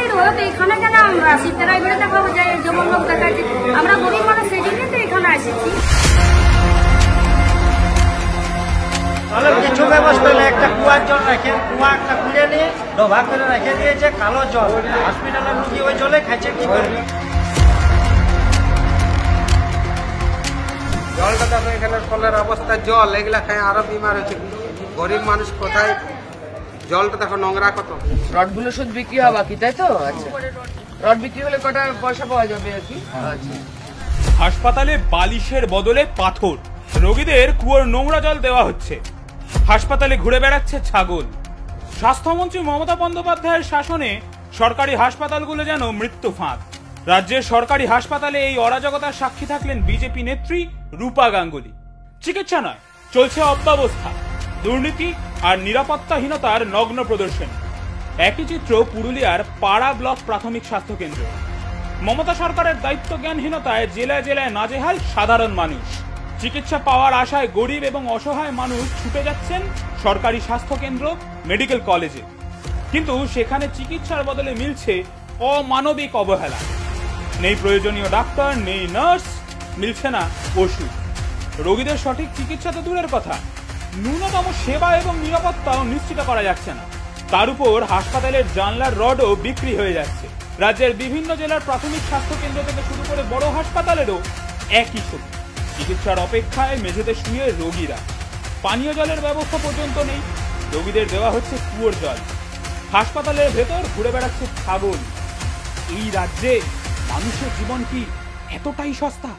প্রাইভেটেই রোদ, এখানে কেন আমরা আসি? প্রাইভেটে দেখাবো যাই, যেমন লোক দেখাচ্ছি, আমরা গরিব মানুষ, সেই জন্যই তো এখানে এসেছি। কিছু ব্যবস্থা হলে একটা কুয়ার জল রেখে, কুয়া একটা খুলে নিয়ে ডোভা করে রেখে দিয়েছে, কালো জল, হসপিটালের রুগী ওই জলে খাইছে, কি করবে? জলটা দেখো এখানে ফলের অবস্থা, জল এগুলা খায় আরো বিমার হচ্ছে। গরিব মানুষ কোথায়, জলটা দেখো নোংরা কত। রডগুলো শুধু বিক্রি হবে কি, তাই তো? আচ্ছা, রড বিক্রি হলে কটা পয়সা পাওয়া যাবে আর কি? আচ্ছা। হাসপাতালে বালিশের বদলে পাথর, রোগীদের কুয়োর নোংরা জল দেওয়া হচ্ছে, হাসপাতালে ঘুরে বেড়াচ্ছে ছাগল। স্বাস্থ্যমন্ত্রী মমতা বন্দ্যোপাধ্যায়ের শাসনে সরকারি হাসপাতালগুলো যেন মৃত্যু ফাঁদ। রাজ্যের সরকারি হাসপাতালে এই অরাজকতার সাক্ষী থাকলেন বিজেপি নেত্রী রূপা গাঙ্গুলি। চিকিৎসা নয়, চলছে অব্যবস্থা, দুর্নীতি আর নিরাপত্তাহীনতার নগ্ন প্রদর্শন। একই চিত্র পুরুলিয়ার পাড়া ব্লক প্রাথমিক স্বাস্থ্য কেন্দ্র। মমতা সরকারের দায়িত্ব জ্ঞানহীনতায় জেলায় জেলায় নাজেহাল সাধারণ মানুষ। চিকিৎসা পাওয়ার আশায় গরিব এবং অসহায় মানুষ ছুটে যাচ্ছেন সরকারি স্বাস্থ্য কেন্দ্র, মেডিকেল কলেজে, কিন্তু সেখানে চিকিৎসার বদলে মিলছে অমানবিক অবহেলা। নেই প্রয়োজনীয় ডাক্তার, নেই নার্স, মিলছে না ওষুধ। রোগীদের সঠিক চিকিৎসা তো দূরের কথা, ন্যূনতম সেবা এবং নিরাপত্তাও নিশ্চিত করা যাচ্ছে না। তার উপর হাসপাতালের জানলার রডও বিক্রি হয়ে যাচ্ছে। রাজ্যের বিভিন্ন জেলার প্রাথমিক স্বাস্থ্য কেন্দ্র থেকে শুরু করে বড় হাসপাতালেরও একই ছবি। চিকিৎসার অপেক্ষায় মেঝেতে শুয়ে রোগীরা, পানীয় জলের ব্যবস্থা পর্যন্ত নেই, রোগীদের দেওয়া হচ্ছে কুয়োর জল। হাসপাতালের ভেতর ঘুরে বেড়াচ্ছে ছাগল। এই রাজ্যে মানুষের জীবন কি এতটাই সস্তা?